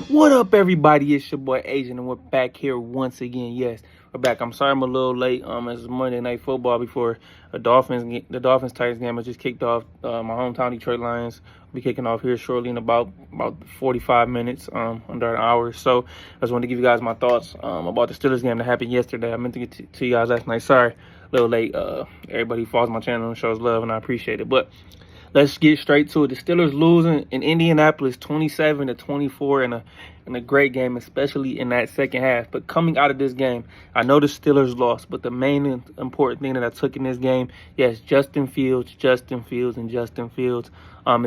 What up, everybody? It's your boy Asian, and we're back here once again. Yes, we're back. I'm sorry I'm a little late. It's Monday Night Football before the Dolphins Titans game. I just kicked off. My hometown Detroit Lions will be kicking off here shortly in about 45 minutes, under an hour. So I just wanted to give you guys my thoughts about the Steelers game that happened yesterday. I meant to get to you guys last night. Sorry, a little late. Everybody who follows my channel and shows love, and I appreciate it. But let's get straight to it. The Steelers losing in Indianapolis 27-24 in a great game, especially in that second half. But coming out of this game, I know the Steelers lost, but the main important thing that I took in this game, yes, Justin Fields is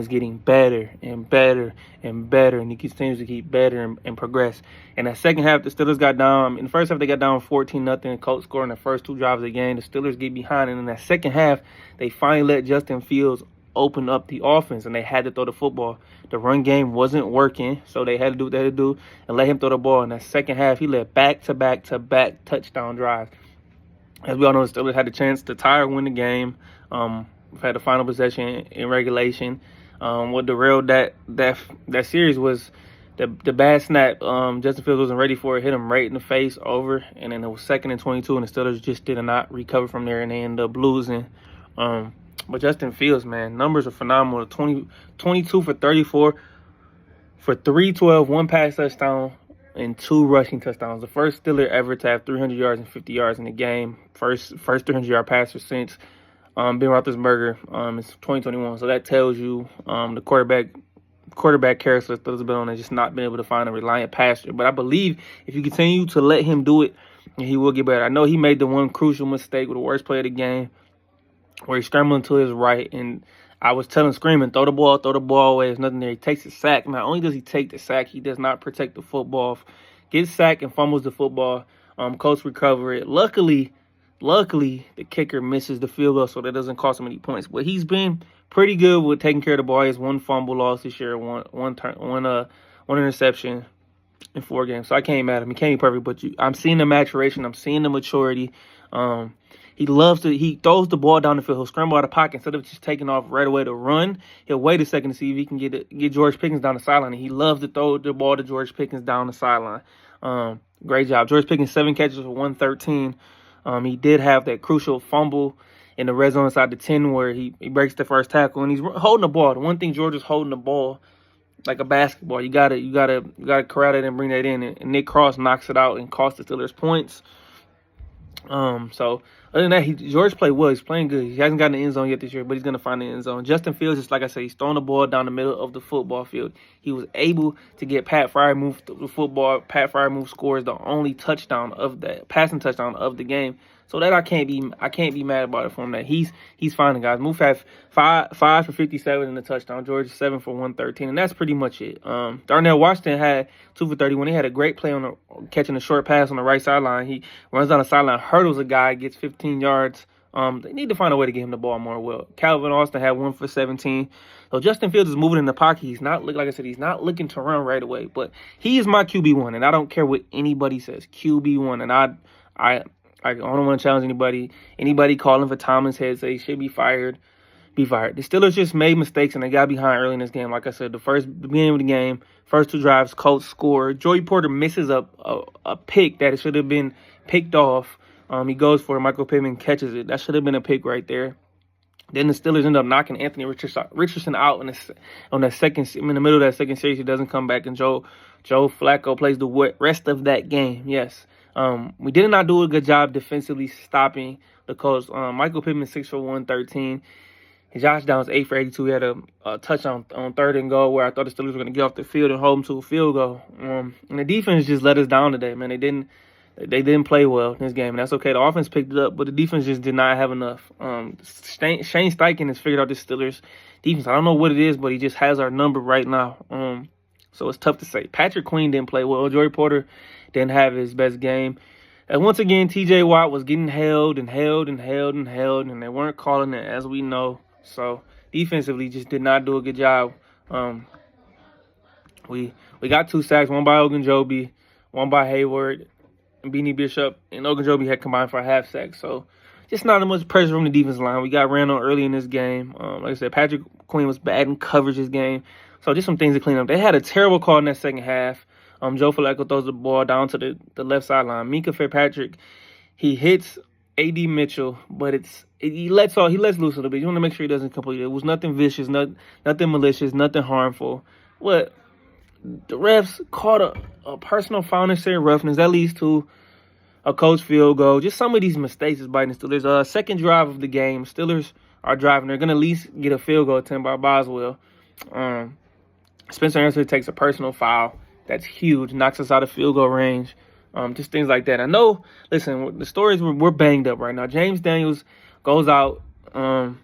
getting better and better and better, and he continues to keep better and progress. In that second half, the Steelers got down. In the first half, they got down 14-0. Colts scored in the first two drives of the game. The Steelers get behind, and in that second half, they finally let Justin Fields open up the offense, and they had to throw the football. The run game wasn't working, so they had to do what they had to do and let him throw the ball. In that second half, he led back-to-back touchdown drives. As we all know, the Steelers had the chance to tie or win the game. We've had the final possession in regulation. What derailed that series was the bad snap. Justin Fields wasn't ready for it, hit him right in the face, over, and then it was 2nd and 22, and the Steelers just did not recover from there, and they ended up losing. But Justin Fields, man, numbers are phenomenal. 22 for 34 for 312, one pass touchdown, and 2 rushing touchdowns. The first Steeler ever to have 300 yards and 50 yards in the game. First 300-yard passer since Ben Roethlisberger. It's 2021, so that tells you the quarterback character that Steelers been on, and just not been able to find a reliant passer. But I believe if you continue to let him do it, he will get better. I know he made the one crucial mistake with the worst play of the game, where he's scrambling to his right, and I was screaming, throw the ball away. There's nothing there. He takes a sack. Not only does he take the sack, he does not protect the football. Gets sacked and fumbles the football. Colts recover it. Luckily, the kicker misses the field goal, so that doesn't cost him any points. But he's been pretty good with taking care of the ball. He has 1 fumble loss this year, one interception in 4 games. So I can't mad at him. He can't be perfect, but I'm seeing the maturation. I'm seeing the maturity. He throws the ball down the field. He'll scramble out of pocket instead of just taking off right away to run. He'll wait a second to see if he can get George Pickens down the sideline. And he loves to throw the ball to George Pickens down the sideline. Great job. George Pickens, 7 catches for 113. He did have that crucial fumble in the red zone inside the 10 where he breaks the first tackle, and he's holding the ball. The one thing George is holding the ball like a basketball. You gotta corral it and bring that in. And Nick Cross knocks it out and costs the Steelers points. So other than that, George played well. He's playing good. He hasn't gotten the end zone yet this year, but he's going to find the end zone. Justin Fields, just like I said, he's throwing the ball down the middle of the football field. He was able to get Pat Freiermuth the football. Pat Freiermuth scores the only passing touchdown of the game. So that I can't be mad about it for him. That he's finding guys. Move had 5 for 57 in the touchdown. George 7 for 113, and that's pretty much it. Darnell Washington had 2 for 31. He had a great play on catching a short pass on the right sideline. He runs down the sideline, hurdles a guy, gets 15 yards. They need to find a way to get him the ball more. Well, Calvin Austin had 1 for 17. So Justin Fields is moving in the pocket. He's not like I said, he's not looking to run right away. But he is my QB1, and I don't care what anybody says. QB1, and I don't want to challenge anybody. Anybody calling for Thomas head say he should be fired. Be fired. The Steelers just made mistakes, and they got behind early in this game. Like I said, the beginning of the game, first 2 drives, Colts score. Joey Porter misses a pick that it should have been picked off. He goes for it. Michael Pittman catches it. That should have been a pick right there. Then the Steelers end up knocking Anthony Richardson out in the middle of that second series. He doesn't come back, and Joe Flacco plays the rest of that game. Yes. We did not do a good job defensively stopping the Colts. Michael Pittman 6 for 113. Josh Downs 8 for 82. He had a touchdown on 3rd and goal where I thought the Steelers were going to get off the field and hold him to a field goal. And the defense just let us down today, man. They didn't play well in this game, and that's okay. The offense picked it up, but the defense just did not have enough. Shane Steichen has figured out the Steelers defense. I don't know what it is, but he just has our number right now. So it's tough to say. Patrick Queen didn't play well. Joey Porter didn't have his best game. And once again, TJ Watt was getting held, and they weren't calling it, as we know. So defensively, just did not do a good job. We got 2 sacks, one by Ogunjobi, one by Hayward, and Beanie Bishop, and Ogunjobi had combined for a half sack. So just not as much pressure from the defense line. We got ran on early in this game. Like I said, Patrick Queen was bad in coverage this game. So just some things to clean up. They had a terrible call in that second half. Joe Flacco throws the ball down to the left sideline. Minka Fitzpatrick, he hits A.D. Mitchell, but he lets loose a little bit. You want to make sure he doesn't complete it. It was nothing vicious, nothing malicious, nothing harmful. What the refs caught a personal foul necessary roughness that leads to a Colts field goal. Just some of these mistakes is biting the Steelers. Second drive of the game, Steelers are driving. They're gonna at least get a field goal attempt by Boswell. Spencer Anderson takes a personal foul. That's huge. Knocks us out of field goal range. Just things like that. I know, listen, the stories, we're banged up right now. James Daniels goes out in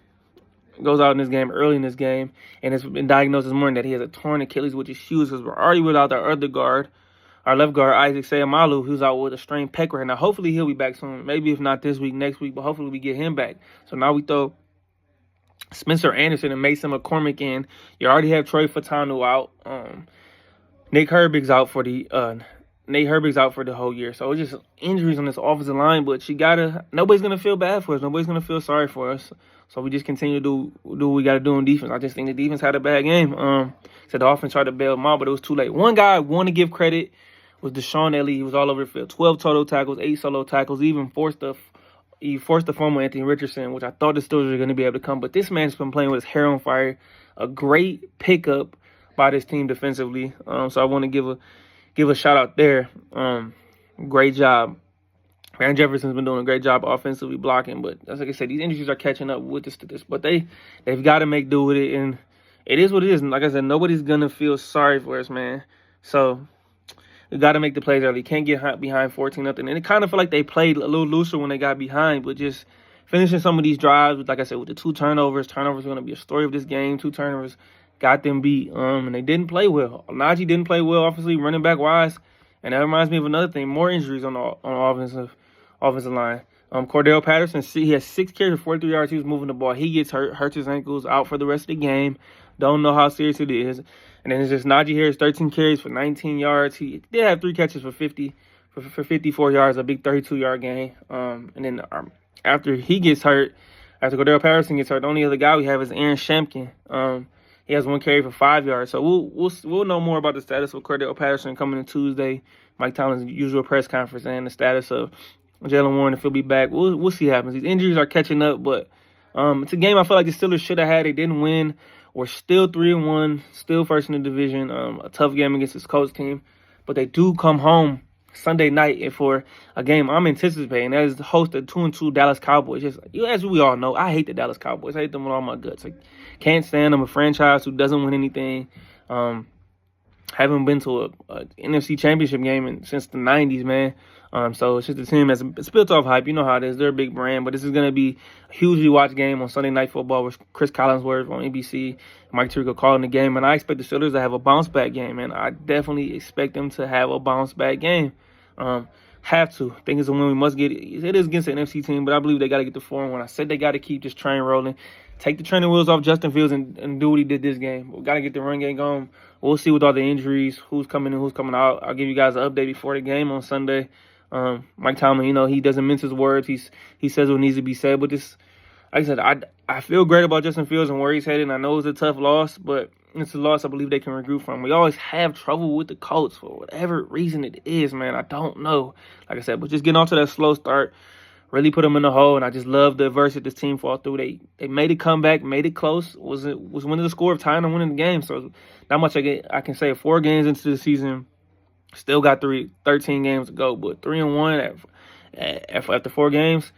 this game, early in this game, and it's been diagnosed this morning that he has a torn Achilles, which is huge because we're already without our other guard, our left guard, Isaac Seumalo, who's out with a strained pec right now. Hopefully he'll be back soon. Maybe if not this week, next week, but hopefully we get him back. So now we throw Spencer Anderson and Mason McCormick in. You already have Troy Fatanu out. Nate Herbig's out for the whole year. So it's just injuries on this offensive line, but nobody's gonna feel bad for us. Nobody's gonna feel sorry for us. So we just continue to do what we gotta do on defense. I just think the defense had a bad game. The offense tried to bail them out, but it was too late. One guy I want to give credit was Deshaun Elliott. He was all over the field. 12 total tackles, 8 solo tackles. He forced the former Anthony Richardson, which I thought the Steelers were going to be able to come. But this man's been playing with his hair on fire. A great pickup by this team defensively. So I want to give a shout out there. Great job. Van Jefferson's been doing a great job offensively blocking, but as like I said, these injuries are catching up with this. But they've got to make do with it, and it is what it is. And like I said, nobody's gonna feel sorry for us, man. So we got to make the plays early. Can't get behind 14-0. And it kind of felt like they played a little looser when they got behind, but just finishing some of these drives, like I said, with the 2 turnovers. Turnovers are going to be a story of this game. 2 turnovers got them beat, and they didn't play well. Najee didn't play well, obviously, running back wise. And that reminds me of another thing: more injuries on the offensive line. Cordell Patterson, he has 6 carries for 43 yards. He was moving the ball. He gets hurts his ankles, out for the rest of the game. Don't know how serious it is. And then it's just Najee Harris, 13 carries for 19 yards. He did have 3 catches for 54 yards, a big 32-yard gain. And then after he gets hurt, after Cordell Patterson gets hurt, the only other guy we have is Aaron Shampkin. He has 1 carry for 5 yards. So we'll know more about the status of Cordell Patterson coming in Tuesday, Mike Tomlin's usual press conference, and the status of Jalen Warren, if he'll be back. We'll see what happens. These injuries are catching up, but it's a game I feel like the Steelers should have had. They didn't win. We're still 3-1, still first in the division. A tough game against this Colts team, but they do come home Sunday night for a game I'm anticipating. That is the host of 2-2 Dallas Cowboys. Just as we all know, I hate the Dallas Cowboys. I hate them with all my guts. I can't stand them. A franchise who doesn't win anything. Haven't been to a NFC Championship game since the 90s, man. So it's just a team it's built off hype. You know how it is. They're a big brand, but this is going to be a hugely watched game on Sunday Night Football with Chris Collinsworth on ABC, Mike Tirico calling the game. And I expect the Steelers to have a bounce-back game, man. I definitely expect them to have a bounce-back game. Have to. I think it's a win we must get. It is against the NFC team, but I believe they got to get the 4-1. I said they got to keep this train rolling. Take the training wheels off Justin Fields and do what he did this game. We got to get the run game going. We'll see with all the injuries, who's coming in, who's coming out. I'll give you guys an update before the game on Sunday. Mike Tomlin, he doesn't mince his words. He says what needs to be said. But this, like I said, I feel great about Justin Fields and where he's headed. And I know it's a tough loss, but it's a loss I believe they can regroup from. We always have trouble with the Colts for whatever reason it is, man. I don't know. Like I said, but just getting off to that slow start really put them in the hole. And I just love the adversity this team fought through. They made it come back, made it close. Was winning the score of time and winning the game. So not much I can say. 4 games into the season. Still got 13 games to go, but 3-1 after 4 games,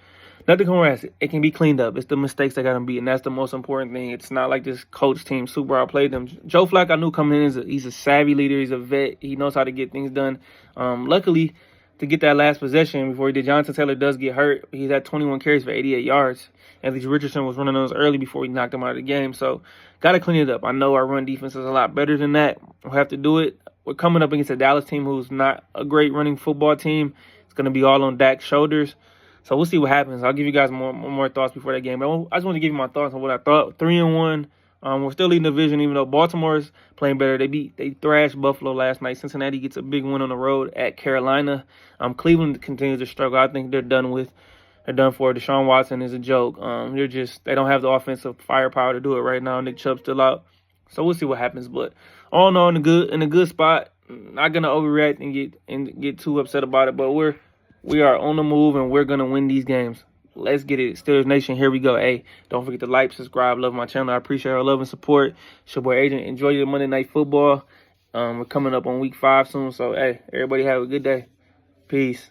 nothing can rest. It can be cleaned up. It's the mistakes that got them beat, and that's the most important thing. It's not like this Colts team super outplayed them. Joe Flacco, I knew coming in, he's a savvy leader. He's a vet. He knows how to get things done. Luckily, to get that last possession before he did, Jonathan Taylor does get hurt. He's had 21 carries for 88 yards. Anthony Richardson was running those early before he knocked him out of the game. So, got to clean it up. I know our run defense is a lot better than that. We'll have to do it. We're coming up against a Dallas team who's not a great running football team. It's going to be all on Dak's shoulders. So we'll see what happens. I'll give you guys more thoughts before that game. But I just want to give you my thoughts on what I thought. 3-1. We're still leading the division, even though Baltimore's playing better. They thrashed Buffalo last night. Cincinnati gets a big win on the road at Carolina. Cleveland continues to struggle. I think they're done for. Deshaun Watson is a joke. They don't have the offensive firepower to do it right now. Nick Chubb's still out. So we'll see what happens. But all in all, in a good spot. not gonna overreact and get too upset about it, but we are on the move and we're gonna win these games. Let's get it. Steelers Nation, here we go. Hey, don't forget to like, subscribe, love my channel. I appreciate our love and support. It's your boy Agent. Enjoy your Monday Night Football. We're coming up on week 5 soon. So, hey, everybody have a good day. Peace.